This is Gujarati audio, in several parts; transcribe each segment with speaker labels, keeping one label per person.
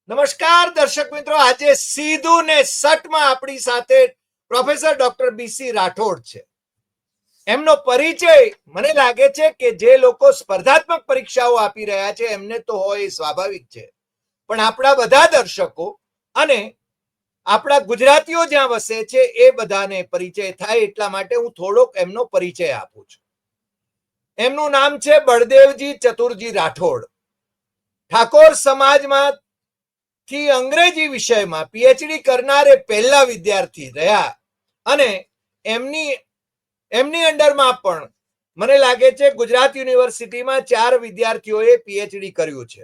Speaker 1: નમસ્કાર દર્શક મિત્રો, આજે સીધું ને સટમાં આપણી સાથે પ્રોફેસર ડોક્ટર બીસી રાઠોડ છે. એમનો પરિચય મને લાગે છે કે જે લોકો સ્પર્ધાત્મક પરીક્ષાઓ આપી રહ્યા છે એમને તો હોય એ સ્વાભાવિક છે, પણ આપણા બધા દર્શકો અને આપણા ગુજરાતીઓ જ્યાં વસે છે એ બધાને પરિચય થાય એટલા માટે હું થોડોક એમનો પરિચય આપું છું. એમનું નામ છે બળદેવજી ચતુરજી રાઠોડ. ઠાકોર સમાજમાં થી અંગ્રેજી વિષયમાં પીએચડી કરનાર એ પહેલા વિદ્યાર્થી રહ્યા અને એમની અંડરમાં પણ મને લાગે છે ગુજરાત યુનિવર્સિટીમાં 4 વિદ્યાર્થીઓએ પીએચડી કર્યું છે.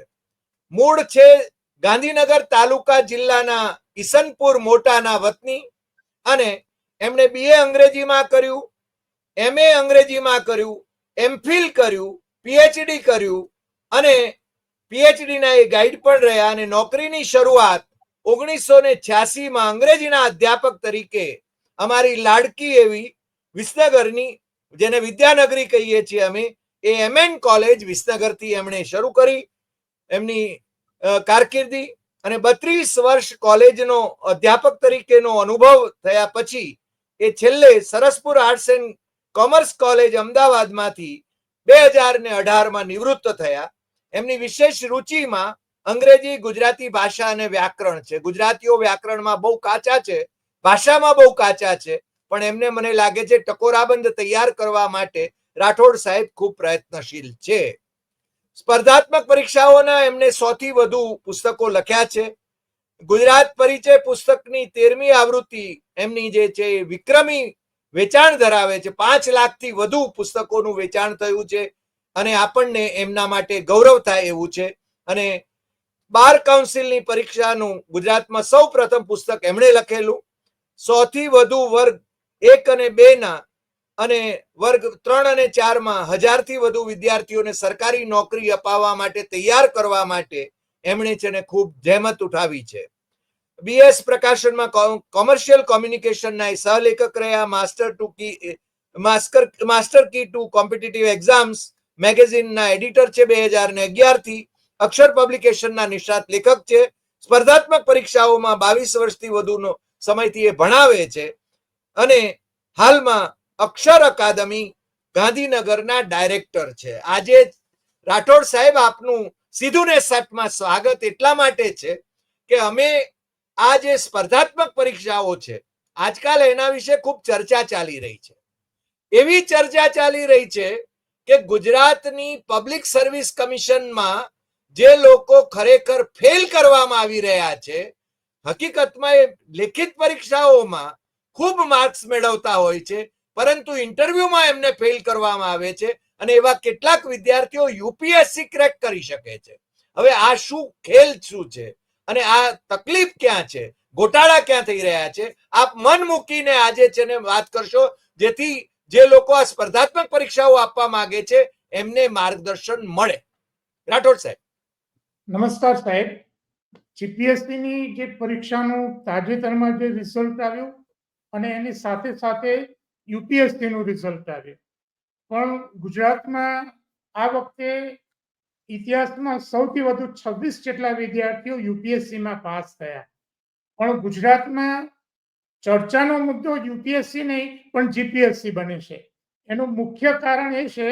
Speaker 1: મૂળ છે ગાંધીનગર તાલુકા જિલ્લાના ઈસનપુર મોટાના વતની અને એમણે બીએ અંગ્રેજીમાં કર્યું, એમએ અંગ્રેજીમાં કર્યું, એમફિલ કર્યું, પીએચડી કર્યું અને પીએચડીના એ ગાઈડ પણ રહ્યા અને નોકરીની શરૂઆત 1986માં અંગ્રેજીના અધ્યાપક તરીકે અમારી લાડકી એવી વિસનગરની, જેને વિદ્યાનગરી કહીએ છીએ અમે, એ એમએન કોલેજ વિસનગરથી એમણે શરૂ કરી એમની કારકિર્દી અને 32 વર્ષ કોલેજનો અધ્યાપક તરીકેનો અનુભવ થયા પછી એ છેલ્લે Saraspur arts and commerce college અમદાવાદમાંથી 2018માં નિવૃત્ત થયા. એમની વિશેષ રુચિમાં અંગ્રેજી, ગુજરાતી ભાષા અને વ્યાકરણ છે. ગુજરાતીઓ વ્યાકરણમાં બહુ કાચા છે, ભાષામાં બહુ કાચા છે, પણ એમને મને લાગે છે ટકોરાબંધ તૈયાર કરવા માટે રાઠોડ સાહેબ ખૂબ પ્રયત્નશીલ છે. સ્પર્ધાત્મક પરીક્ષાઓના એમને 100થી વધુ પુસ્તકો લખ્યા છે. ગુજરાત પરિચય પુસ્તકની 13મી આવૃત્તિ એમની જે છે વિક્રમી વેચાણ ધરાવે છે. 5 લાખથી વધુ પુસ્તકોનું વેચાણ થયું છે અને આપણને એમના માટે ગૌરવ થાય એવું છે. અને બાર કાઉન્સિલની પરીક્ષાનું ગુજરાતમાં સૌ પ્રથમ પુસ્તક એમણે લખેલું. 100થી વધુ વર્ગ 1 અને 2ના અને વર્ગ 3 અને 4માં 1000થી વધુ વિદ્યાર્થીઓને સરકારી નોકરી અપાવવા માટે તૈયાર કરવા માટે એમણે છે ને ખૂબ જહેમત ઉઠાવી છે. બીએસ પ્રકાશનમાં કોમર્શિયલ કોમ્યુનિકેશનના સહલેખક રહ્યા. Master key to competitive exams મેગેઝિનના એડિટર છે 2011થી. અક્ષર પબ્લિકેશનના નિષ્ણાત લેખક છે. સ્પર્ધાત્મક પરીક્ષાઓમાં 22 વર્ષથી વધુનો સમયથી એ ભણાવે છે અને હાલમાં અક્ષર અકાદમી ગાંધીનગરના ડાયરેક્ટર છે. આજે રાઠોડ સાહેબ, આપનું સીધું ને સટમાં સ્વાગત એટલા માટે છે કે અમે આ જે સ્પર્ધાત્મક પરીક્ષાઓ છે આજકાલ એના વિશે ખૂબ ચર્ચા ચાલી રહી છે. એવી ચર્ચા ચાલી રહી છે કે ગુજરાતની પબ્લિક સર્વિસ કમિશનમાં જે લોકો ખરેખર ફેલ કરવામાં આવી રહ્યા છે, હકીકતમાં એ લેખિત પરીક્ષાઓમાં ખૂબ માર્ક્સ મેળવતા હોય છે, પરંતુ ઇન્ટરવ્યુમાં એમને ફેલ કરવામાં આવે છે અને એવા કેટલાક વિદ્યાર્થીઓ યુપીએસસી ક્રેક કરી શકે છે. હવે આ શું ખેલ શું છે અને આ તકલીફ ક્યાં છે, ગોટાળા ક્યાં થઈ રહ્યા છે, આપ મન મૂકીને આજે છે ને વાત કરશો, જેથી જે લોકો આ સ્પર્ધાત્મક પરીક્ષાઓ આપવા માંગે છે એમને માર્ગદર્શન મળે. રાઠોડ સાહેબ.
Speaker 2: નમસ્કાર સાહેબ. જીપીએસસીની જે પરીક્ષાનું તાજેતરમાં જે રિઝલ્ટ આવ્યું અને એની સાથે સાથે યુપીએસસીનું રિઝલ્ટ આવ્યું, પણ ગુજરાતમાં આ વખતે ઇતિહાસમાં સૌથી વધુ 26 જેટલા વિદ્યાર્થીઓ યુપીએસસીમાં પાસ થયા. પણ ગુજરાતમાં ચર્ચાનો મુદ્દો યુપીએસસી નહીં પણ જીપીએસસી બને છે. એનું મુખ્ય કારણ એ છે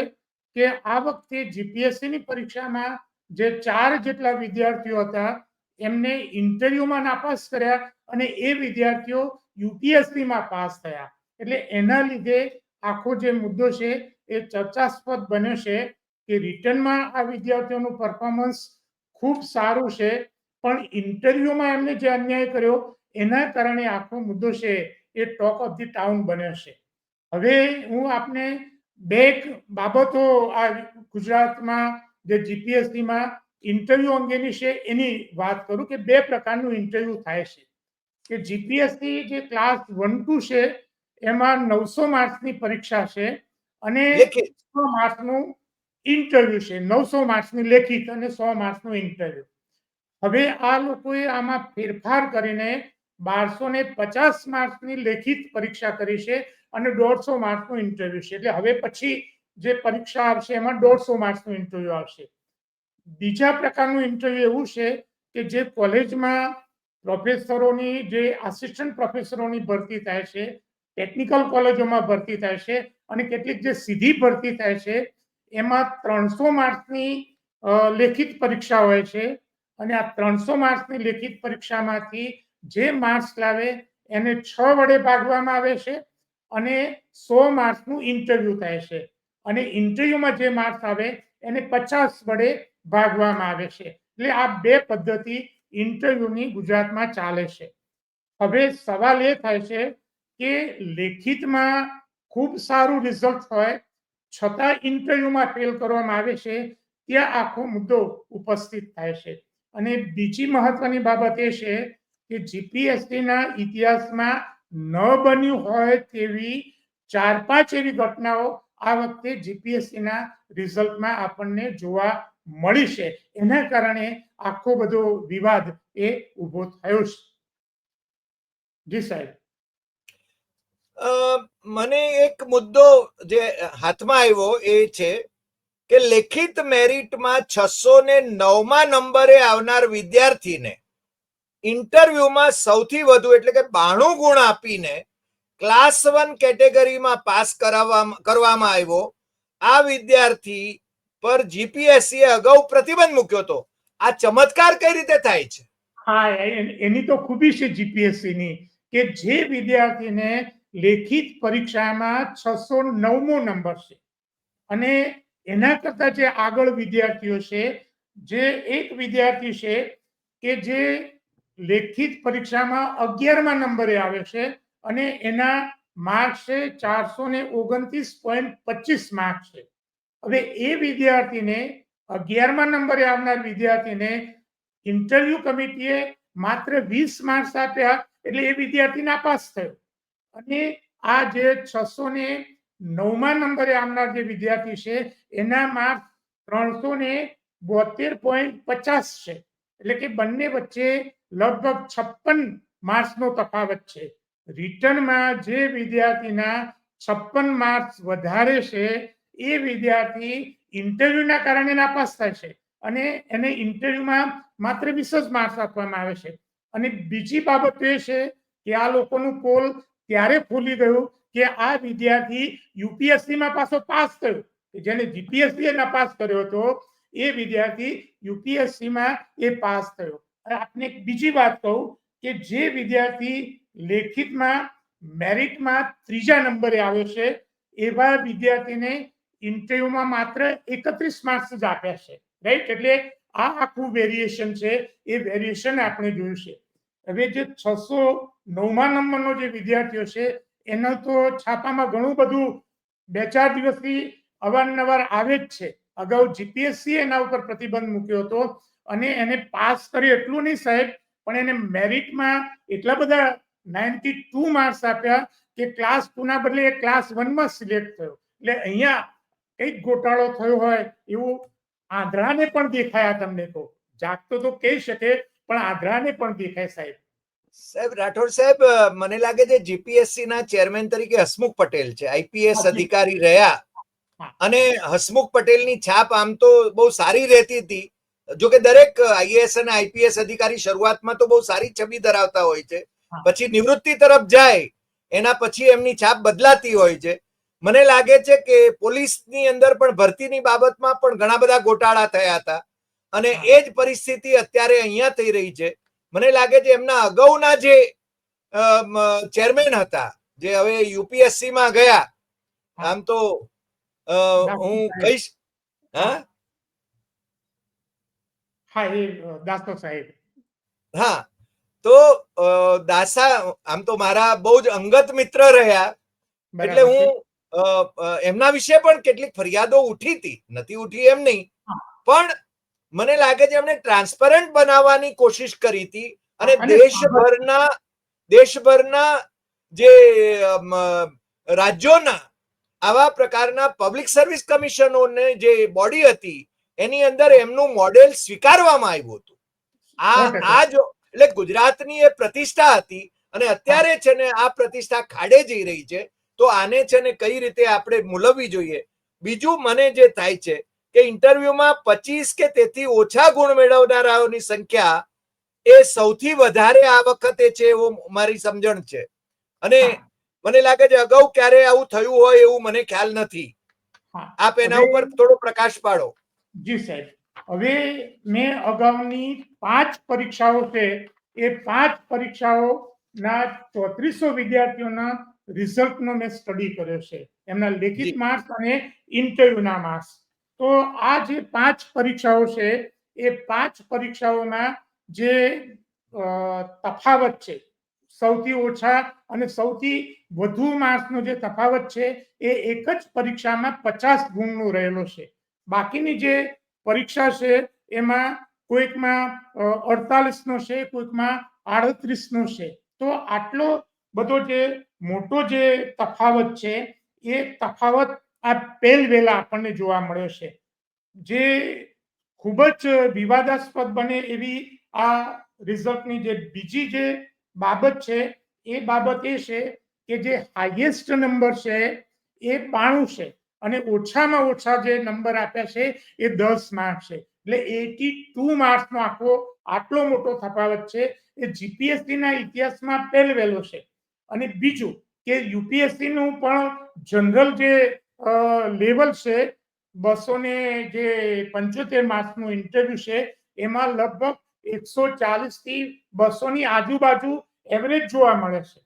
Speaker 2: કે આ વખતે જીપીએસસીની પરીક્ષામાં જે 4 જેટલા વિદ્યાર્થીઓ હતા એમને ઇન્ટરવ્યુમાં નાપાસ કર્યા અને એ વિદ્યાર્થીઓ યુપીએસસીમાં પાસ થયા. એટલે એના લીધે આખો જે મુદ્દો છે એ ચર્ચાસ્પદ બન્યો છે કે રિટર્નમાં આ વિદ્યાર્થીઓનું પરફોર્મન્સ ખૂબ સારું છે, પણ ઇન્ટરવ્યુમાં એમને જે અન્યાય કર્યો એના કારણે આખો મુદ્દો છે એ ટોક ઓફ ધી ટાઉન બન્યો છે. હવે હું આપને 2 બાબતો આ ગુજરાતમાં જે જીપીએસસીમાં ઇન્ટરવ્યુ અંગેની છે એની વાત કરું કે 2 પ્રકારનું ઇન્ટરવ્યુ થાય છે. કે જીપીએસસી જે ક્લાસ 1-2 છે એમાં 900 માર્ક્સની પરીક્ષા છે અને 100 માર્ક્સનું ઇન્ટરવ્યુ છે. 900 માર્ક્સની લેખિત અને 100 માર્ક્સનું ઇન્ટરવ્યુ. હવે આ લોકોએ આમાં ફેરફાર કરીને 1250 માર્ક્સની લેખિત પરીક્ષા કરી છે અને 150 માર્ક્સનું ઇન્ટરવ્યુ છે. એટલે હવે પછી જે પરીક્ષા આવશે એમાં 150 માર્ક્સનું ઇન્ટરવ્યુ આવશે. બીજા પ્રકારનું ઇન્ટરવ્યુ એવું છે કે જે કોલેજમાં પ્રોફેસરોની જે આસિસ્ટન્ટ પ્રોફેસરોની ભરતી થાય છે, ટેકનિકલ કોલેજોમાં ભરતી થાય છે અને કેટલીક જે સીધી ભરતી થાય છે એમાં 300 માર્ક્સની લેખિત પરીક્ષા હોય છે અને આ 300 માર્ક્સની લેખિત પરીક્ષામાંથી જે માર્ક્સ લાવે એને 6 વડે ભાગવામાં આવે છે અને 100 માર્ક્સનું ઇન્ટરવ્યુ થાય છે અને ઇન્ટરવ્યુમાં જે માર્ક્સ આવે એને 50 વડે ભાગવામાં આવે છે. એટલે આ બે પદ્ધતિ ઇન્ટરવ્યુની ગુજરાતમાં ચાલે છે. હવે સવાલ એ થાય છે કે લેખિતમાં ખૂબ સારું રિઝલ્ટ હોય છતાં ઇન્ટરવ્યુમાં ફેલ કરવામાં આવે છે, ત્યાં આખો મુદ્દો ઉપસ્થિત થાય છે. અને બીજી મહત્વની બાબત એ છે કે જીપીએસસીના ઇતિહાસમાં ન બન્યું હોય તેવી 4-5 એવી ઘટનાઓ આ વખતે જીપીએસસીના રિઝલ્ટમાં આપણને જોવા મળી છે. એના કારણે આખો બધો વિવાદ એ ઊભો થયો છે. જી સાહેબ.
Speaker 1: મને એક મુદ્દો જે હાથમાં આવ્યો એ છે કે લેખિત મેરિટમાં 609મા નંબરે આવનાર વિદ્યાર્થીને ઇન્ટરવ્યુમાં સૌથી વધુ એટલે કે 92 ગુણ આપીને ક્લાસ 1 કેટેગરીમાં પાસ કરવામાં આવ્યો. આ વિદ્યાર્થી પર જીપીએસસીએ અગાઉ પ્રતિબંધ મૂક્યો હતો. આ ચમત્કાર કઈ રીતે થાય છે?
Speaker 2: હા, એની તો ખૂબી છે જીપીએસસીની કે જે વિદ્યાર્થીને લેખિત પરીક્ષામાં 609મો નંબર છે અને એના કરતા જે આગળ વિદ્યાર્થીઓ છે, જે એક વિદ્યાર્થી છે કે જે લેખિત પરીક્ષામાં 11મા નંબરે આવે છે અને એના માર્ક છે 429.25 માર્ક છે. હવે એ વિદ્યાર્થીને 11મા નંબરે આવનાર વિદ્યાર્થીને ઇન્ટરવ્યુ કમિટીએ માત્ર 20 માર્ક્સ આપ્યા એટલે એ વિદ્યાર્થી નાપાસ થયો અને આ જે 609મા નંબરે આવનાર જે વિદ્યાર્થી છે એના માર્ક 372.50 છે. એટલે કે બંને વચ્ચે લગભગ 56 માર્ક્સનો તફાવત છે. રિટર્નમાં જે વિદ્યાર્થીના 56 માર્ક્સ વધારે છે એ વિદ્યાર્થી ઇન્ટરવ્યુના કારણે નાપાસ થાય છે અને એને ઇન્ટરવ્યુમાં માત્ર 20 જ માર્ક્સ આપવામાં આવે છે. અને બીજી બાબત એ છે કે આ લોકોનું પોલ ત્યારે ખુલી ગયું કે આ વિદ્યાર્થી યુપીએસસીમાં પાછો પાસ થયો. જેને જીપીએસસીએ નાપાસ કર્યો હતો એ વિદ્યાર્થી યુપીએસસીમાં એ પાસ થયો. આપને એક બીજી વાત કહું કે જે વિદ્યાર્થી લેખિતમાં મેરિટમાં 3જા નંબરે આવ્યો છે એવા વિદ્યાર્થીને ઇન્ટરવ્યુમાં માત્ર 31 માર્ક્સ જ આપ્યા છે. રાઈટ? એટલે આ આખું વેરિએશન છે, એ વેરિએશન આપણે જોયું છે. હવે જે 609મા નંબરનો જે વિદ્યાર્થીઓ છે એનો તો છાપામાં ઘણું બધું 2-4 દિવસથી અવારનવાર આવે જ છે. અગાઉ જીપીએસસી એના ઉપર પ્રતિબંધ મૂક્યો હતો અને એને પાસ કરી એટલું નહીં સાહેબ, પણ એને મેરિટમાં એટલા બધા 92 માર્ક્સ આપ્યા કે ક્લાસ 2ના બદલે એ ક્લાસ 1માં સિલેક્ટ થયો. એટલે અહીંયા કંઈક ગોટાળો થયો હોય એવું આંધળાને પણ દેખાયા. તમને તો જાગતો તો કહી શકે પણ આંધળાને પણ દેખાય સાહેબ.
Speaker 1: સાહેબ રાઠોડ સાહેબ, મને લાગે છે જીપીએસસી ના ચેરમેન તરીકે હસમુખ પટેલ છે, આઈપીએસ અધિકારી રહ્યા અને હસમુખ પટેલની છાપ આમ તો બહુ સારી રહેતી હતી. જો કે દરેક આઈએએસ અને આઈપીએસ અધિકારી શરૂઆતમાં તો બહુ સારી છબી ધરાવતા હોય છે, પછી નિવૃત્તિ તરફ જાય એના પછી એમની છાપ બદલાતી હોય છે. મને લાગે છે કે પોલીસની અંદર પણ ભરતીની બાબતમાં પણ ઘણા બધા ગોટાળા થયા હતા અને એ જ પરિસ્થિતિ અત્યારે અહીંયા થઈ રહી છે. મને લાગે છે એમના અગાઉના જે ચેરમેન હતા જે હવે યુપીએસસી માં ગયા, આમ તો હું કહીશ
Speaker 2: દાસો સાહેબ.
Speaker 1: હા, તો દાસા આમ તો મારા બહુ જ અંગત મિત્ર રહ્યા, એટલે હું એમના વિશે પણ કેટલીક ફરિયાદો ઉઠી હતી, નથી ઉઠી એમ નહીં, પણ મને લાગે છે એમણે ટ્રાન્સપરન્ટ બનાવવાની કોશિશ કરી હતી અને દેશભરના જે રાજ્યોના આવા પ્રકારના પબ્લિક સર્વિસ કમિશનોને જે બોડી હતી એની અંદર એમનું મોડેલ સ્વીકારવામાં આવ્યું હતું. આ જો એટલે ગુજરાતની એ પ્રતિષ્ઠા હતી અને અત્યારે છે ને આ પ્રતિષ્ઠા ખાડે જઈ રહી છે. તો આને છે ને કઈ રીતે આપણે મૂલવવી જોઈએ. બીજું મને જે થાય છે કે ઇન્ટરવ્યુમાં 25 કે તેથી ઓછા ગુણ મેળવનારાઓની સંખ્યા એ સૌથી વધારે આ વખતે છે એવો મારી સમજણ છે. અને
Speaker 2: હા.
Speaker 1: મને લાગે છે અગાઉ ક્યારે આવું થયું હોય એવું મને ખ્યાલ નથી.
Speaker 2: હા.
Speaker 1: આપ એના
Speaker 2: હવે
Speaker 1: ઉપર થોડો પ્રકાશ પાડો.
Speaker 2: જી સાહેબ, હવે મેં અગાઉની 5 પરીક્ષાઓ છે એ 5 પરીક્ષાઓના 3400 વિદ્યાર્થીઓના રિઝલ્ટનો મેં સ્ટડી કર્યો છે, એમના લેખિત માર્ક્સ અને ઇન્ટરવ્યુના માર્ક્સ. તો આ જે 5 પરીક્ષાઓ છે એ 5 પરીક્ષાઓમાં જે તફાવત છે, સૌથી ઓછા અને સૌથી વધુ માર્ક્સનો જે તફાવત છે એ એક જ પરીક્ષામાં 50 ગુણનો રહેલો છે. બાકીની જે પરીક્ષા છે એમાં કોઈકમાં 48 નો છે, કોઈકમાં 38 નો છે. તો આટલો બધો જે મોટો જે તફાવત છે એ તફાવત આ પહેલ વહેલા આપણને જોવા મળ્યો છે. જે ખૂબ જ વિવાદાસ્પદ બને એવી આ રિઝલ્ટની જે બીજી જે બાબત છે એ બાબત એ છે કે જે હાઈએસ્ટ નંબર છે એ 92 છે અને ઓછામાં ઓછા જે નંબર આપ્યા છે એ 10 માર્ક છે. એટલે 82 માર્ક્સનો આટલો મોટો તફાવત છે એ જીપીએસસી ના ઇતિહાસમાં પહેલવેલો છે. અને બીજું કે યુપીએસસી નું પણ જનરલ જે લેવલ છે 275 માર્ક્સનું ઇન્ટરવ્યુ છે એમાં લગભગ 140 થી 200 ની આજુબાજુ એવરેજ જોવા મળે છે.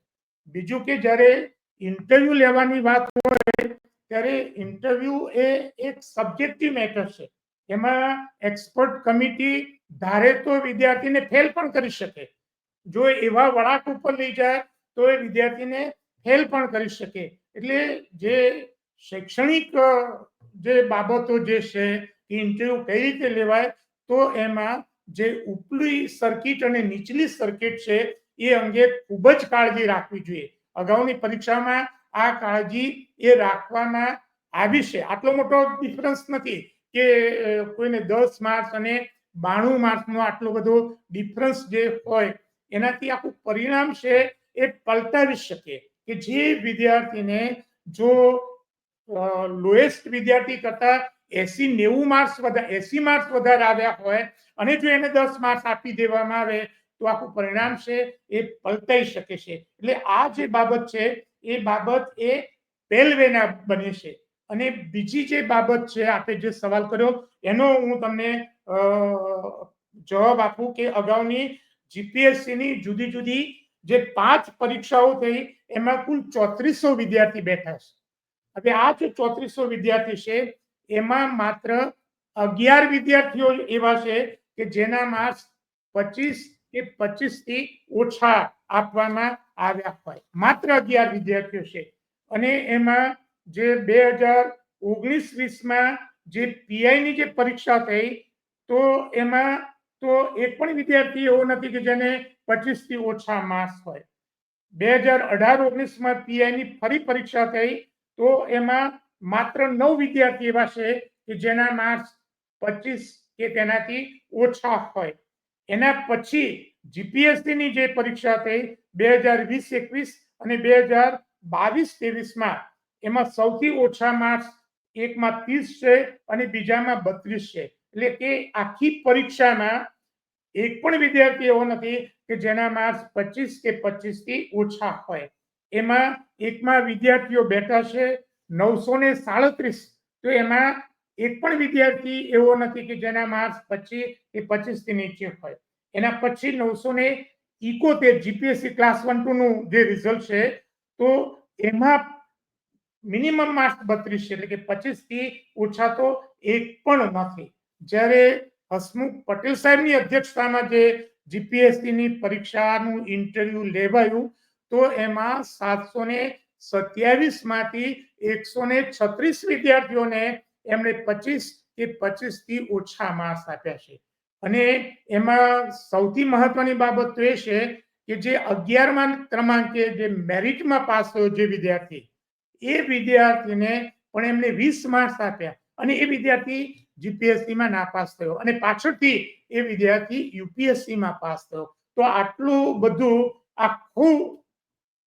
Speaker 2: બીજું કે જ્યારે ઇન્ટરવ્યુ લેવાની વાત હોય ત્યારે ઇન્ટરવ્યુ એ એક સબ્જેક્ટિવ મેટર છે. એમાં એક્સપર્ટ કમિટી ધારે તો વિદ્યાર્થીને ફેલ પણ કરી શકે. જો એવા વળાંક ઉપર લઈ જાય તો એ વિદ્યાર્થીને ફેલ પણ કરી શકે. એટલે જે શૈક્ષણિક જે બાબતો જે છે ઇન્ટરવ્યુ કઈ રીતે લેવાય તો એમાં જે ઉપલી સર્કિટ અને નીચલી સર્કિટ છે એ અંગે ખૂબ જ કાળજી રાખવી જોઈએ. અગાઉની પરીક્ષામાં આ કાળજી એ રાખવામાં આવી છે. આટલો મોટો ડિફરન્સ નથી કે કોઈને 10 માર્ક્સ અને 92 માર્ક્સનો આટલો બધો ડિફરન્સ જે હોય એનાથી આખું પરિણામ છે એ પલટાવી શકે. કે જે વિદ્યાર્થીને જો લોએસ્ટ વિદ્યાર્થી કરતા 80-90 માર્ક્સ 80 માર્ક્સ વધારે આવ્યા હોય અને જો એને 10 માર્ક્સ આપી દેવામાં આવે તો આખું પરિણામ છે એ પલટાઈ શકે છે. એટલે આ જે બાબત છે એ બાબત એ પહેલવેના બને છે. અને બીજી જે બાબત છે આપણે જે સવાલ કર્યો એનો હું તમને જવાબ આપું કે અગાઉની જીપીએસસી ની જુદી જુદી જે 5 પરીક્ષાઓ થઈ એમાં કુલ 3400 વિદ્યાર્થી બેઠા છે. હવે આ જે 3400 વિદ્યાર્થી છે એમાં માત્ર 11 વિદ્યાર્થીઓ એવા છે કે જેના માર્ક્સ 25 કે 25 થી ઓછા આપવામાં આવ્યા હોય. માત્ર 11 વિદ્યાર્થીઓ છે. અને એમાં જે 2019-20માં જે પીઆઈ ની જે પરીક્ષા થઈ તો એમાં તો એક પણ વિદ્યાર્થી એવો નથી કે જેને 25 થી ઓછા માર્ક્સ હોય. 2018-19માં પીઆઈ ની ફરી પરીક્ષા થઈ તો એમાં માત્ર 9 વિદ્યાર્થી એવા છે કે જેના માર્ક્સ 25 કે તેનાથી ઓછા હોય. એના પછી જીપીએસસી ની જે પરીક્ષા થઈ 2020-21 અને 2022-23માં એમાં સૌથી ઓછા માર્ક્સ એકમાં 30 છે અને બીજામાં 32 છે. એટલે કે આખી પરીક્ષામાં એક પણ વિદ્યાર્થી એવો નથી કે જેના માર્ક્સ 25 કે 25 થી ઓછા હોય. એમાં એકમાં વિદ્યાર્થીઓ બેઠા છે 937. તો એમાં એક પણ વિદ્યાર્થી એવો નથી કે જેના માર્ક્સ 25 કે 25 થી નીચે હોય. એના પછી 971 જીપીએસસી ક્લાસ 1-2 નું જે રિઝલ્ટ છે તો એમાં મિનિમમ માર્ક્સ 32 છે. એટલે કે 25 થી ઓછા તો એક પણ નથી. જ્યારે હસમુખ પટેલ સાહેબની અધ્યક્ષતામાં જે જીપીએસસી ની પરીક્ષાનું ઇન્ટરવ્યુ લેવાયું તો એમાં 727 માંથી 136 વિદ્યાર્થીઓને એમણે 25 કે 25 થી ઓછા માર્ક્સ આપ્યા છે. અને એમાં સૌથી મહત્વની બાબત તો એ છે કે જે 11મા ક્રમાંકે જે મેરિટમાં પાસ થયો જે વિદ્યાર્થી એ વિદ્યાર્થીને પણ એમને 20 માર્ક્સ આપ્યા અને એ વિદ્યાર્થી જીપીએસસીમાં નાપાસ થયો અને પાછળથી એ વિદ્યાર્થી યુપીએસસીમાં પાસ થયો. તો આટલું બધું આખું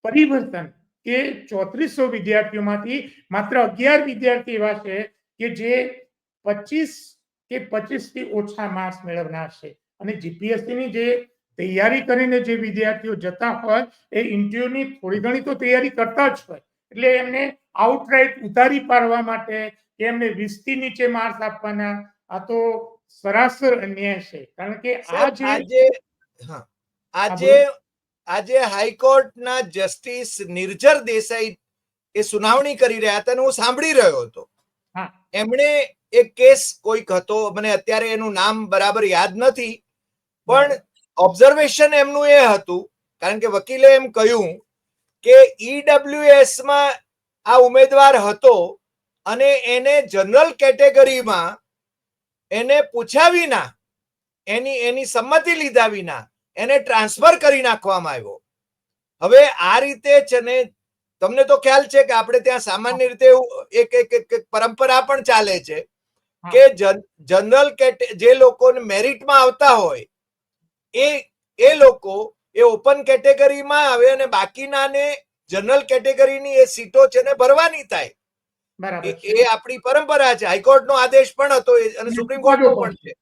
Speaker 2: પરિવર્તન કે 3400 વિદ્યાર્થીઓમાંથી માત્ર 11 વિદ્યાર્થી એવા છે કે જે 25 કે 25 થી ઓછા માર્ક્સ મેળવનાર છે. અને જીપીએસસી ની જે તૈયારી કરીને જે વિદ્યાર્થીઓ જતા હોય એ ઇન્ટરવ્યુની થોડી ઘણી તો તૈયારી કરતા જ હોય, એટલે એમને આઉટરાઇટ ઉતારી પાડવા માટે કે એમને 20 થી નીચે માર્ક્સ આપવાના, આ તો સરાસર અન્યાય છે. કારણ કે આ
Speaker 1: સાહેબ,
Speaker 2: જે
Speaker 1: હા,
Speaker 2: હા,
Speaker 1: આજે
Speaker 2: બોલો.
Speaker 1: આજે હાઈકોર્ટના જસ્ટિસ નિર્જર દેસાઈ એ સુનાવણી કરી રહ્યા હતા અને હું સાંભળી રહ્યો હતો.
Speaker 2: હા,
Speaker 1: એમણે એક કેસ કોઈક હતો, મને અત્યારે એનું નામ બરાબર યાદ નથી, પણ ઓબ્ઝર્વેશન એમનું એ હતું, કારણ કે વકીલે એમ કહ્યું કે ઈડબ્લ્યુએસ માં આ ઉમેદવાર હતો અને એને જનરલ કેટેગરીમાં એને પૂછ્યા વિના, એની સંમતિ લીધા વિના એને ટ્રાન્સફર કરી નાખવામાં આવ્યો. હવે આ રીતે છે ને, તમને તો ખ્યાલ છે કે આપણે ત્યાં સામાન્ય રીતે એક પરંપરા પણ ચાલે છે કે જનરલ જે લોકોને મેરિટમાં આવતા હોય એ લોકો એ ઓપન કેટેગરીમાં આવે અને બાકીનાને જનરલ કેટેગરીની એ સીટો છે ને ભરવાની થાય.
Speaker 2: બરાબર છે.
Speaker 1: એ આપણી પરંપરા છે. હાઈકોર્ટનો આદેશ પણ હતો અને સુપ્રીમ કોર્ટનો પણ છે.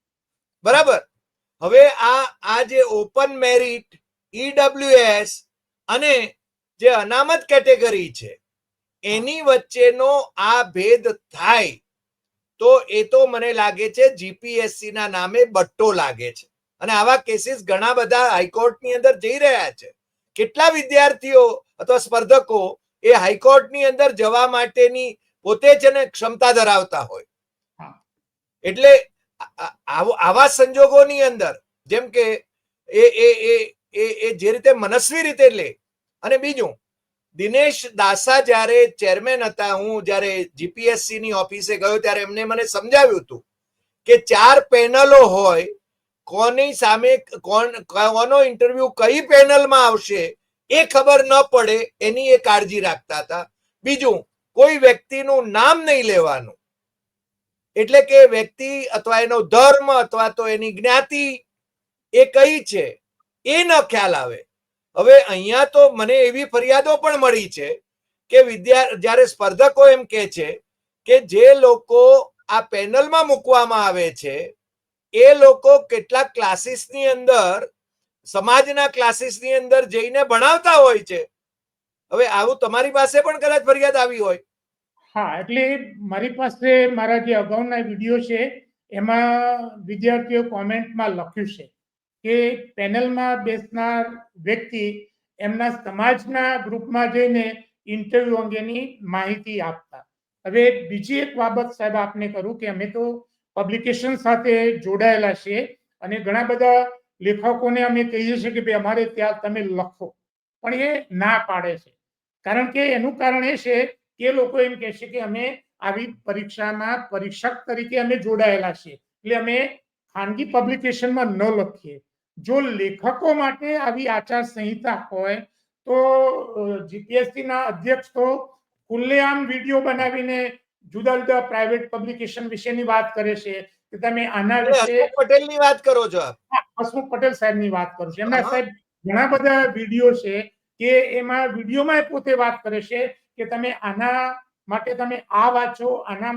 Speaker 1: બરાબર. હવે આ જે ઓપન મેરિટ, ઈડબ્લ્યુએસ અને જે અનામત કેટેગરી છે એની વચ્ચેનો આ ભેદ થાય તો એ તો મને લાગે છે જીપીએસસી ના નામે બટ્ટો લાગે છે. અને આવા કેસીસ ઘણા બધા હાઈકોર્ટની અંદર જઈ રહ્યા છે. કેટલા વિદ્યાર્થીઓ અથવા સ્પર્ધકો એ હાઈકોર્ટની અંદર જવા માટેની પોતે જ એને ક્ષમતા ધરાવતા હોય. એટલે આવા સંજોગોની અંદર જેમ કે એ જે રીતે મનસ્વી રીતે લે. અને બીજું, દિનેશ દાસા જ્યારે ચેરમેન હતા, હું જ્યારે જીપીએસસી ની ઓફિસે ગયો ત્યારે એમને મને સમજાવ્યું હતું કે 4 પેનલો હોય, કોની સામે કોનો ઇન્ટરવ્યુ કઈ પેનલમાં આવશે એ ખબર ન પડે એની એ કાળજી રાખતા હતા. બીજું, કોઈ વ્યક્તિનું નામ નહીં લેવાનું, એટલે કે વ્યક્તિ અથવા એનો ધર્મ અથવા તો એની જ્ઞાતિ એ કઈ છે એ ન ખ્યાલ આવે. હવે અહીંયા તો મને એવી ફરિયાદો પણ મળી છે કે જ્યારે સ્પર્ધકો એમ કે છે કે જે લોકો આ પેનલમાં મૂકવામાં આવે છે એ લોકો કેટલાક ક્લાસીસની અંદર, સમાજના ક્લાસીસની અંદર જઈને ભણાવતા હોય છે. હવે આવું તમારી પાસે પણ કદાચ ફરિયાદ આવી હોય.
Speaker 2: હા, એટલે મારી પાસે મારા જે અગાઉના વિડીયો છે એમાં વિદ્યાર્થીઓ કોમેન્ટમાં લખ્યું છે કે પેનલમાં બેસનાર વ્યક્તિ એમના સમાજના ગ્રુપમાં જઈને ઇન્ટરવ્યુ અંગેની માહિતી આપતા. હવે બીજી એક બાબત સાહેબ આપને કરું કે અમે તો પબ્લિકેશન સાથે જોડાયેલા છીએ અને ઘણા બધા લેખકોને અમે કહીએ છીએ કે ભાઈ અમારે ત્યાં તમે લખો, પણ એ ના પાડે છે. કારણ કે એનું કારણ એ છે કે લોકો એમ કહે છે કે અમે આવી પરીક્ષામાં પરીક્ષક તરીકે અમે જોડાયેલા છીએ, એટલે અમે ખાનગી પબ્લિકેશનમાં ન લખીએ. જો લેખકો માટે આવી આચાર સંહિતા હોય તો જીપીએસસી ના અધ્યક્ષ તો ખુલ્લેઆમ વિડીયો બનાવીને જુદા જુદા પ્રાઇવેટ પબ્લિકેશન વિશેની વાત કરે છે કે તમે આના વિશે.
Speaker 1: હસમુખ પટેલની વાત કરો છો આપ?
Speaker 2: હસમુખ પટેલ સાહેબની વાત કરું છું. એમના સાહેબ ઘણા બધા વિડીયો છે કે એમાં વિડીયોમાં પોતે વાત કરે છે કે તમે આના માટે તમે આ વાંચો, આના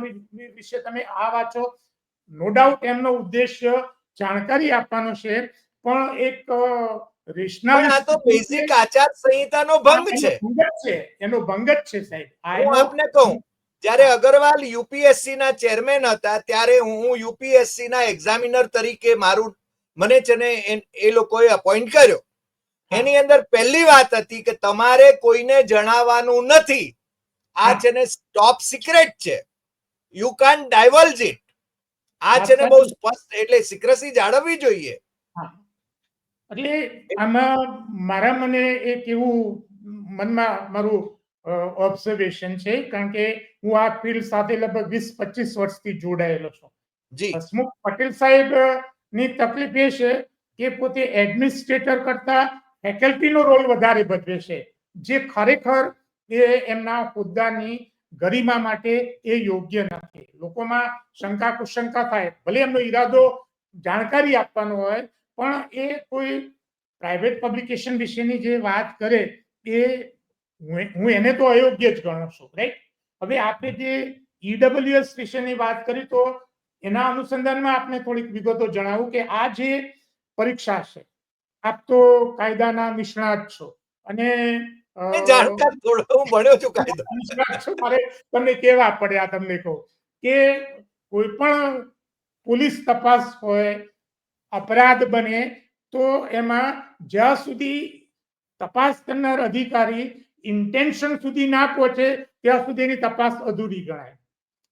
Speaker 2: વિશે તમે આ વાંચો. નો ડાઉટ એમનો ઉદ્દેશ્ય જાણકારી આપવાનો છે, પણ એક
Speaker 1: પણ આ તો બેઝિક આચાર સંહિતાનો ભંગ છે.
Speaker 2: એનો ભંગ જ છે સાહેબ.
Speaker 1: હું આપને કહું, જ્યારે અગરવાલ યુપીએસસી ના ચેરમેન હતા ત્યારે હું યુપીએસસી ના એક્ઝામિનર તરીકે મને છે ને એ લોકોએ અપોઇન્ટ કર્યો. એની અંદર પહેલી વાત હતી કે તમારે કોઈને જણાવવાનું નથી. આ છે ને ટોપ સિક્રેટ છે, યુ કાન્ટ ડાયવલ્જ ઇટ. આ છે ને બહુ સ્પષ્ટ, એટલે સિક્રસી જાળવવી જોઈએ.
Speaker 2: એટલે આમાં મારા મને એક એવું મનમાં મારું ઓબ્ઝર્વેશન છે, કારણ કે હું આ ફિલ્ડ સાથે લગભગ 20-25 વર્ષથી જોડાયેલો છું. હસમુખ પટેલ સાહેબ ની તકલીફ એ છે કે પોતે એડમિનિસ્ટ્રેટર કરતા ફેકલ્ટીનો રોલ વધારે ભજવે છે, જે ખરેખર એ એમના હોદ્દાની ગરિમા માટે એ યોગ્ય નથી. લોકોમાં શંકા કુશંકા થાય, ભલે એમનો ઈરાદો જાણકારી આપવાનો હોય, પણ એ કોઈ પ્રાઇવેટ પબ્લિકેશન વિશેની જે વાત કરે એ હું એને તો અયોગ્ય જ ગણું છું, રાઈટ? હવે આપણે જે ઈડબ્લ્યુએસ વિશેની વાત કરી તો એના અનુસંધાનમાં આપણે થોડીક વિગતો જણાવું કે આ જે પરીક્ષા છે આપ તો કાયદાના નિષ્ણાત છો અને
Speaker 1: જાણકાર થોડો હું ભણ્યો છું કાયદો.
Speaker 2: નિષ્ણાત છો. મારે તમને કેવા પડે આ તમને કહું કે કોઈ પણ પોલીસ તપાસ હોય, અપરાધ બને તો એમાં જ્યાં સુધી તપાસ કરનાર અધિકારી ઇન્ટેન્શન સુધી ના પહોંચે ત્યાં સુધી એની તપાસ અધૂરી ગણાય.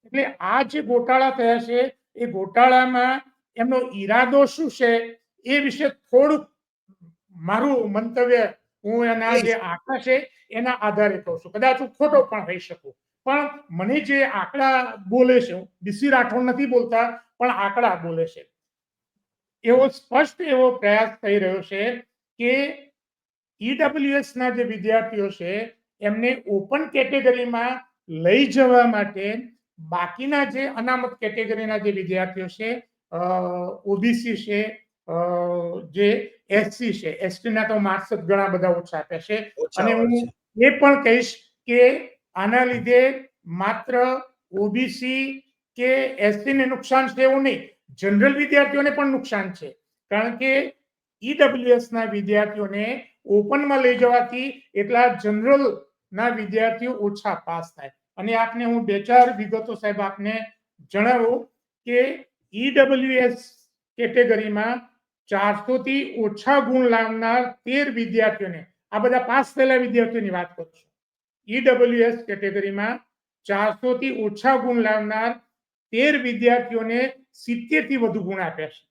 Speaker 2: એટલે આ જે ગોટાળા થયા છે એ ગોટાળામાં એમનો ઈરાદો શું છે એ વિશે થોડુંક મારું મંતવ્ય હું એના જે આંકડા છે એના આધારે કહું છું. કદાચ હું ખોટો પણ હોઈ શકું, પણ મને જે આંકડા બોલે છે, ડીસી રાઠોડ નથી બોલતા પણ આંકડા બોલે છે, એવો સ્પષ્ટ એવો પ્રયાસ થઈ રહ્યો છે કે ઈડબ્લ્યુએસ ના જે વિદ્યાર્થીઓ છે એમને ઓપન કેટેગરીમાં લઈ જવા માટે બાકીના જે અનામત કેટેગરીના જે વિદ્યાર્થીઓ છે, ઓબીસી છે, જે એસસી છે, એસટી ના તો માર્ક્સ ઘણા બધા ઓછા આપ્યા છે. અને હું એ પણ કહીશ કે આના લીધે માત્ર ઓબીસી કે એસટી ને નુકસાન છે એવું નહીં, જનરલ વિદ્યાર્થીઓને પણ નુકસાન છે. કારણ કે ઈડબ્લ્યુએસ ના વિદ્યાર્થીઓને ઓપનમાં લઈ જવાથી એટલા જનરલ ના વિદ્યાર્થીઓ ઓછા પાસ થાય. અને આપને હું 2-4 વિગતો સાહેબ આપને જણાવું કે ઈડબ્લ્યુએસ કેટેગરીમાં 400 થી ઓછા ગુણ લાવનાર 13 વિદ્યાર્થીઓને, આ બધા પાસ થયેલા વિદ્યાર્થીઓની વાત કરું છું, ઈડબ્લ્યુએસ કેટેગરીમાં 400 થી ઓછા ગુણ લાવનાર 13 વિદ્યાર્થીઓને 70 થી વધુ ગુણ આપ્યા છે.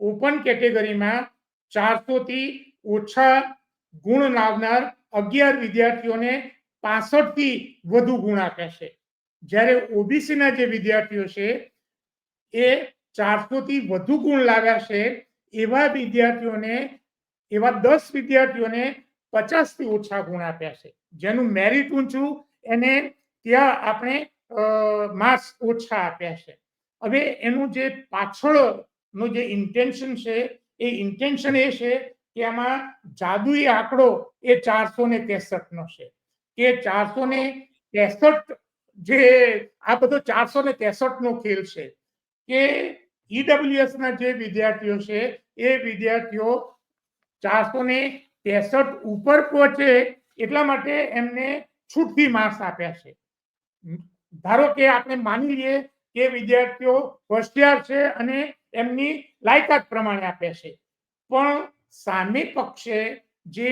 Speaker 2: ઓપન કેટેગરીમાં 400 થી ઓછા ગુણ લાવનાર 11 વિદ્યાર્થીઓને 65 થી વધુ ગુણ આપ્યા છે. જ્યારે ઓબીસી ના જે વિદ્યાર્થીઓ છે એ 400 થી વધુ ગુણ લાવ્યા છે એવા વિદ્યાર્થીઓને, એવા 10 વિદ્યાર્થીઓને 50 થી ઓછા ગુણ આપ્યા છે. જેનું મેરિટ ઊંચું એને ત્યાં આપણે માર્ક્સ ઓછા આપ્યા છે. હવે એનું જે પાછળનું જે ઇન્ટેન્શન છે એ ઇન્ટેન્શન એ છે કે આમાં જાદુઈ આંકડો એ 463 નો છે કે 463 જે આ બધો 463 નો ખેલ છે કે ઈડબ્લ્યુએસ ના જે વિદ્યાર્થીઓ છે એ વિદ્યાર્થીઓ 463 ઉપર પહોંચે એટલા માટે એમને છૂટથી માર્ક્સ આપ્યા છે. ધારો કે આપણે માની લઈએ કે વિદ્યાર્થીઓ હોશિયાર છે અને એમની લાયકાત પ્રમાણે આપ્યા છે, પણ સામે પક્ષે જે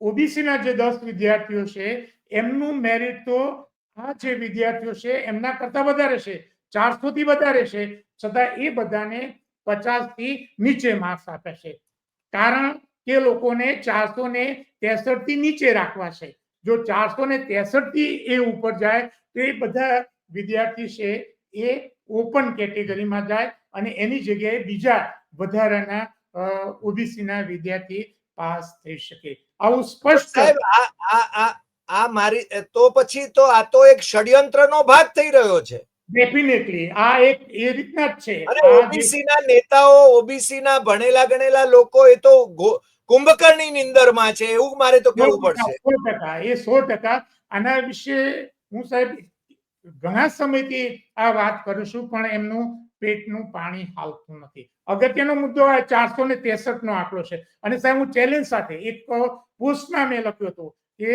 Speaker 2: ઓબીસી ના જે 10 વિદ્યાર્થીઓ છે એમનું મેરિટ તો આ જે વિદ્યાર્થીઓ છે એમના કરતા વધારે છે, 400 થી વધારે છે, છતાં એ બધાને 50 થી નીચે માર્ક્સ આપે છે. કારણ કે લોકોને 463 થી નીચે રાખવા છે. જો 463 થી એ ઉપર જાય તો એ બધા વિદ્યાર્થી છે એ ઓપન કેટેગરીમાં જાય અને એની જગ્યાએ બીજા વધારાના ઓબીસી ના વિદ્યાર્થી પાસ થઈ શકે. આવું સ્પષ્ટ
Speaker 1: સાહેબ આ મારી તો પછી તો આ તો એક ષડયંત્રનો ભાગ થઈ રહ્યો છે.
Speaker 2: ડેફિનેટલી આ એક એ રીતના જ છે.
Speaker 1: અને ઓબીસી ના નેતાઓ, ઓબીસી ના ભણેલા ગણેલા લોકો એ તો કુંભકર્ણની નિંદરમાં છે એવું મારે તો કહેવું પડશે.
Speaker 2: 100% આના વિશે હું સાહેબ ઘણા સમયથી આ વાત કરું છું પણ એમનું પેટનું પાણી હાલતું નથી. અગત્યનો મુદ્દો આ 463 નો આંકડો છે. અને સાહેબ હું ચેલેન્જ સાથે એક પોસ્ટમાં મેં લખ્યું હતું કે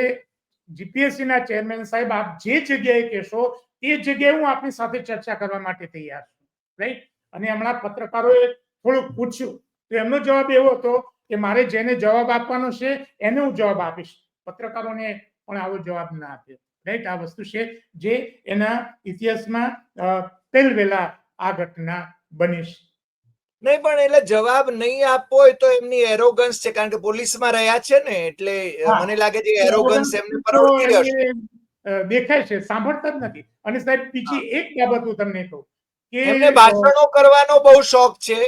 Speaker 2: જીપીએસસી ના ચેરમેન સાહેબ આપ જે જગ્યાએ કહેશો એ જગ્યાએ હું આપની સાથે ચર્ચા કરવા માટે તૈયાર છું, રાઈટ. અને હમણાં પત્રકારોએ થોડુંક પૂછ્યું તો એમનો જવાબ એવો હતો કે મારે જેને જવાબ આપવાનો છે એને હું જવાબ આપીશ. પત્રકારોને પણ આવો જવાબ ના આપ્યો, રાઈટ. આ વસ્તુ છે જે એના ઇતિહાસમાં પહેલવેલા આ ઘટના બની છે.
Speaker 1: નહીં પણ એટલે જવાબ નહીં આપવો હોય તો એમની એરોગન્સ છે, કારણ કે પોલીસમાં રહ્યા છે ને, એટલે મને લાગે છે એરોગન્સ એમને પરવડતી રહેશે.
Speaker 2: દેખાય છે, સાંભળતા જ નથી. અને સાહેબ બીજી એક બાબત હું તમને કહું કે
Speaker 1: એમને ભાષણો કરવાનો બહુ શોખ છે.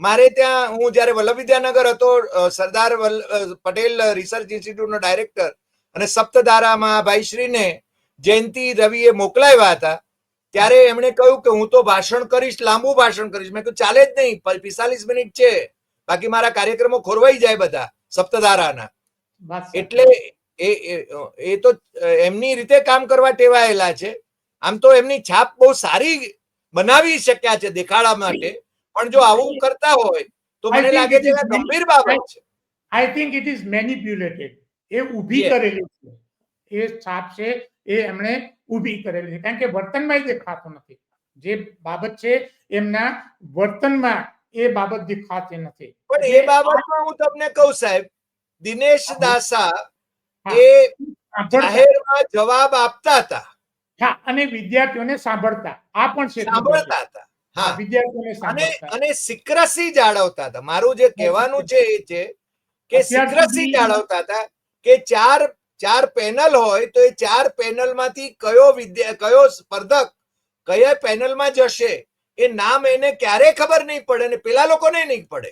Speaker 1: મારે ત્યાં હું જયારે વલ્લભ વિદ્યાનગર હતો, સરદાર પટેલ રિસર્ચ ઇન્સ્ટિટ્યૂટનો ડાયરેક્ટર, અને સપ્તધારામાં ભાઈશ્રીને જયંતિ રવિએ મોકલાવ્યા હતા, ત્યારે એમણે કહ્યું કે હું તો ભાષણ કરીશ, લાંબુ ભાષણ કરીશ. મેં કહ્યું ચાલે જ નહીં, 45 મિનિટ છે, બાકી મારા કાર્યક્રમો ખોરવાઈ જાય બધા સપ્તધારાના. એટલે એ તો એમની રીતે કામ કરવા ટેવાયેલા છે. આમ તો એમની છાપ બહુ સારી બનાવી શક્યા છે દેખાડા માટે, પણ જો આવું કરતા હોય તો
Speaker 2: I
Speaker 1: મને
Speaker 2: think
Speaker 1: લાગે
Speaker 2: it
Speaker 1: છે
Speaker 2: is
Speaker 1: કે આ
Speaker 2: mani-
Speaker 1: ગંભીર બાબત છે.
Speaker 2: I think it is manipulated. એ ઊભી
Speaker 1: Yes.
Speaker 2: કરેલી છે. એ છાપ છે એ એમણે ઊભી કરેલી છે કારણ કે વર્તનમાં દેખાતો નથી. જે બાબત છે એમના વર્તનમાં એ બાબત દેખાતી નથી.
Speaker 1: પણ
Speaker 2: એટલે
Speaker 1: એ બાબતમાં હું તમને કહું સાહેબ, દિનેશ દાસા
Speaker 2: હા,
Speaker 1: એ
Speaker 2: સાંભળતા.
Speaker 1: જાહેરમાં જવાબ આપતા હતા,
Speaker 2: હા, અને વિદ્યાર્થીઓને સાંભળતા. આ પણ છે એટલું બધું.
Speaker 1: સાંભળતા હતા.
Speaker 2: હા,
Speaker 1: હા,
Speaker 2: વિદ્યાર્થીઓને
Speaker 1: અને
Speaker 2: સાંભળતા.
Speaker 1: અને સિક્રસી જાળવતા હતા. મારું જે કહેવાનું છે એ છે કે
Speaker 2: અત્યાર
Speaker 1: સિક્રસી
Speaker 2: સુધી-
Speaker 1: જાળવતા હતા કે ચાર પેનલ હોય તો એ ચાર પેનલમાંથી કયો સ્પર્ધક કયા પેનલમાં જશે એ નામ એને ક્યારે ખબર નહીં પડે ને પેલા લોકોને નહીં પડે.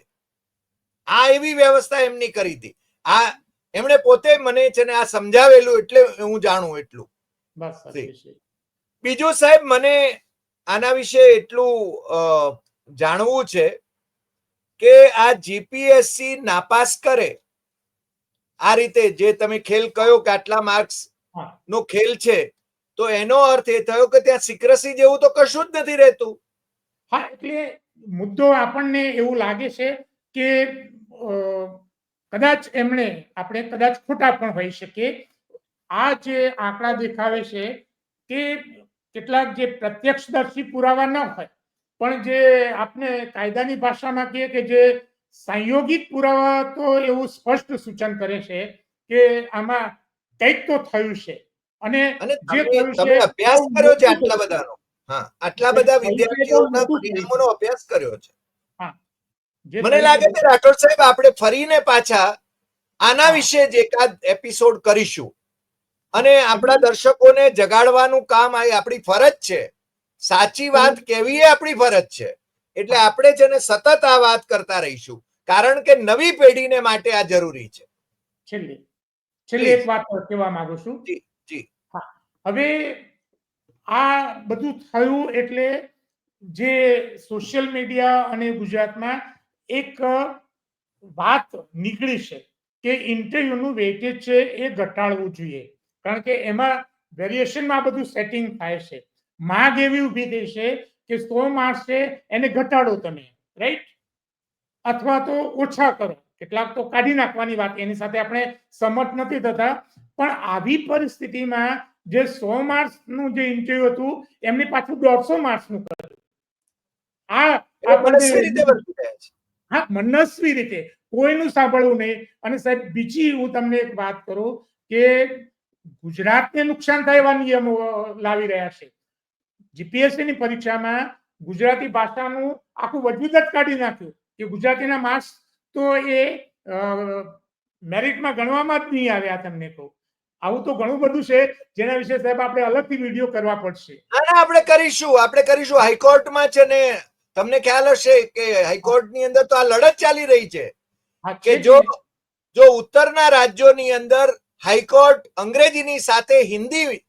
Speaker 1: આ એવી વ્યવસ્થા એમની કરી હતી. આ એમણે પોતે મને છે ને આ સમજાવેલું એટલે હું જાણું એટલું.
Speaker 2: બસ સાચી છે.
Speaker 1: બીજું સાહેબ, મને આના વિશે એટલું જાણવું છે કે આ જીપીએસસી નાપાસ કરે આ રીતે જે તમે ખેલ કયો કે આટલા માર્ક્સ
Speaker 2: હા,
Speaker 1: નો ખેલ છે, તો એનો અર્થ એ થયો કે ત્યાં સિક્રસી જેવું તો કશું જ નથી રહેતું.
Speaker 2: હા, એટલે મુદ્દો આપણને એવું લાગે છે કે કદાચ એમણે આપણે કદાચ ખોટા પણ હોઈ શકીએ. આ જે આંકડા દેખાવે છે કે કેટલાક જે પ્રત્યક્ષદર્શી પુરાવા ન હોય પણ જે આપણે કાયદાની ભાષામાં કહીએ કે જે સંયોગિક પુરાવા તો એવું સ્પષ્ટ સૂચન કરે છે કે આમાં કંઈક તો થયું છે અને
Speaker 1: અને
Speaker 2: જે થયું
Speaker 1: તમે
Speaker 2: છે
Speaker 1: અભ્યાસ
Speaker 2: બહુ
Speaker 1: કર્યો છે
Speaker 2: મોટું
Speaker 1: આટલા
Speaker 2: થયું છે.
Speaker 1: બધાનો. હા, આટલા બધા
Speaker 2: થયું છે બહુ
Speaker 1: વિદ્યાર્થીઓના
Speaker 2: મોટું થયું છે.
Speaker 1: પરિણામોનો અભ્યાસ કર્યો છે.
Speaker 2: હા, જે
Speaker 1: મને
Speaker 2: થયું
Speaker 1: લાગે
Speaker 2: છે
Speaker 1: છે રાઠોડ સાહેબ આપણે ફરીને પાછા આના
Speaker 2: હા.
Speaker 1: વિશે જ એકાદ એપિસોડ કરીશું અને આપણા દર્શકોને જગાડવાનું કામ આ આપણી ફરજ છે. સાચી વાત કેવી એ આપણી ફરજ છે. એટલે આપણે છે ને સતત આ વાત કરતા રહીશું કારણ કે નવી પેઢીને માટે આ જરૂરી છે.
Speaker 2: છેલ્લે
Speaker 1: Please.
Speaker 2: એક વાત કહેવા માંગુ છું.
Speaker 1: જી જી.
Speaker 2: હા, હવે આ બધું થયું એટલે જે સોશિયલ મીડિયા અને ગુજરાતમાં એક વાત નીકળી છે કે ઇન્ટરવ્યુનું વેઇટેજ છે એ ઘટાડવું જોઈએ કારણ કે એમાં વેરિએશનમાં બધું સેટિંગ થાય છે. માંગ એવી ઊભી થઈ છે કે 100 માર્ક્સ છે એને ઘટાડો તમે, રાઈટ, અથવા તો ઓછા કરો. કેટલાક તો કાઢી નાખવાની વાત, એની સાથે આપણે સંમત નથી થતા. પણ આવી પરિસ્થિતિમાં જે 100 માર્ક્સનું જે ઇન્ટરવ્યુ હતું એમને પાછું 150 માર્ક્સનું કર્યું. આ
Speaker 1: મનસ્વી રીતે વર્તી રહ્યા છે.
Speaker 2: હા, મનસ્વી રીતે કોઈનું સાંભળવું નહીં. અને સાહેબ બીજી હું તમને એક વાત કરું કે ગુજરાતને નુકસાન થાય એવા નિયમો લાવી રહ્યા છે. જીપીએસસી ની પરીક્ષામાં ગુજરાતી ભાષાનું આખું વજૂદ જ કાઢી નાખ્યું કે ગુજરાતીના માર્ક્સ તો એ મેરિટમાં ગણવામાં જ નહીં આવ્યા. તમને કહું, આવું તો ઘણું બધું છે જેના વિશે સાહેબ આપણે અલગથી વિડીયો કરવા પડશે.
Speaker 1: ના, આપણે કરીશું. હાઈકોર્ટમાં છે ને તમને ખ્યાલ હશે કે હાઈકોર્ટની અંદર તો આ લડત ચાલી રહી છે કે જો ઉત્તરના રાજ્યોની અંદર હાઈકોર્ટ અંગ્રેજીની સાથે હિન્દી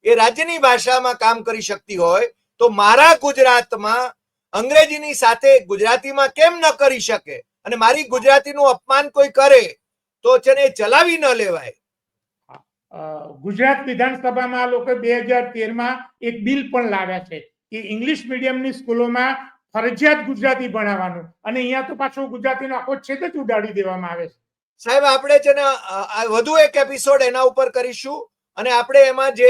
Speaker 1: એ રાજ્યની ભાષામાં કામ કરી શકતી હોય તો મારા ગુજરાતમાં અંગ્રેજીની સાથે ગુજરાતીમાં કેમ ન કરી શકે? અને મારી ગુજરાતીનું અપમાન કોઈ કરે તો છે ને ચલાવી ન લેવાય.
Speaker 2: ગુજરાત વિધાનસભામાં આ લોકો 2013માં એક બિલ પણ લાવ્યા છે કે ઇંગ્લિશ મીડિયમની સ્કૂલોમાં ફરજિયાત ગુજરાતી ભણાવવાનું, અને અહીંયા તો પાછો ગુજરાતીનો આખો છેદ જ ઉડાડી દેવામાં આવે છે.
Speaker 1: સાહેબ, આપણે છે ને વધુ એક એપિસોડ એના ઉપર કરીશું અને આપણે એમાં જે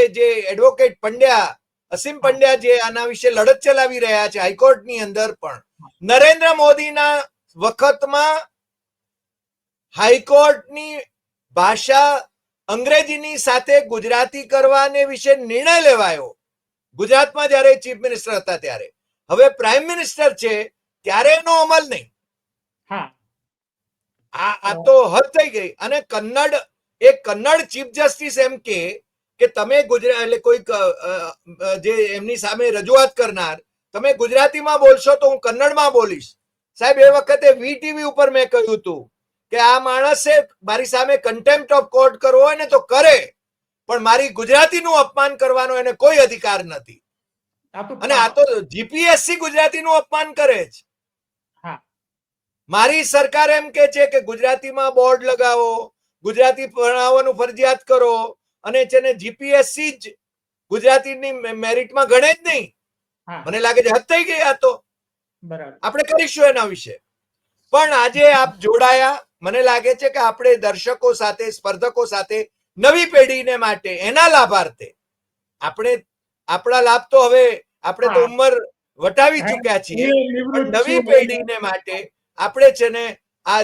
Speaker 1: એડવોકેટ પંડ્યા, અસીમ પંડ્યા જે આના વિશે લડત ચલાવી રહ્યા છે હાઈકોર્ટની અંદર, પણ નરેન્દ્ર મોદીના વખતમાં હાઈકોર્ટની ભાષા અંગ્રેજીની સાથે ગુજરાતી કરવાને વિશે નિર્ણય લેવાયો ગુજરાતમાં જ્યારે ચીફ મિનિસ્ટર હતા ત્યારે. હવે પ્રાઇમ મિનિસ્ટર છે ત્યારે એનો અમલ નહીં.
Speaker 2: હા,
Speaker 1: આ તો હદ થઈ ગઈ. અને કન્નડ ચીફ જસ્ટિસ એમ કે તમે ગુજરાત એટલે કોઈક જે એમની સામે રજૂઆત કરનાર તમે ગુજરાતીમાં બોલશો તો હું કન્નડમાં બોલીશ. સાહેબ, એ વખતે વીટીવી ઉપર મેં કહ્યું હતું કે આ માણસે મારી સામે કન્ટેમ્પ્ટ ઓફ કોર્ટ કરવો હોય ને તો કરે, પણ મારી ગુજરાતીનું અપમાન કરવાનો એને કોઈ અધિકાર નથી. અને આ તો જીપીએસસી ગુજરાતીનું અપમાન કરે છે. મારી સરકાર એમ કે છે કે ગુજરાતીમાં બોર્ડ લગાવો, ગુજરાતી ભણાવવાનું ફરજિયાત કરો, અને છે ને જીપીએસસી જ ગુજરાતીની મેરિટમાં ગણે જ નહીં. મને લાગે છે હદ થઈ ગઈ આ તો.
Speaker 2: બરાબર,
Speaker 1: આપણે કરીશું એના વિશે. પણ આજે આપ જોડાયા, મને લાગે છે કે આપણે દર્શકો સાથે, સ્પર્ધકો સાથે, નવી પેઢીને માટે એના લાભાર્થે આપણે આપણા લાભ તો હવે આપણે તો ઉંમર વટાવી ચૂક્યા છીએ, પણ નવી પેઢીને માટે આપણે છે ને આ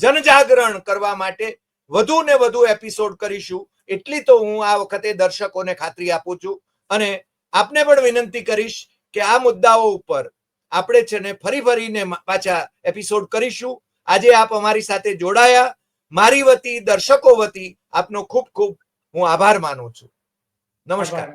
Speaker 1: જનજાગરણ કરવા માટે વધુ ને વધુ એપિસોડ કરીશું, એટલી તો હું આ વખતે દર્શકોને ખાતરી આપું છું. અને આપને પણ વિનંતી કરીશ કે આ મુદ્દાઓ ઉપર આપણે છે ને ફરીને પાછા એપિસોડ કરીશું. આજે આપ અમારી સાથે જોડાયા, મારી વતી, દર્શકો વતી આપનો ખૂબ ખૂબ હું આભાર માનું છું. નમસ્કાર.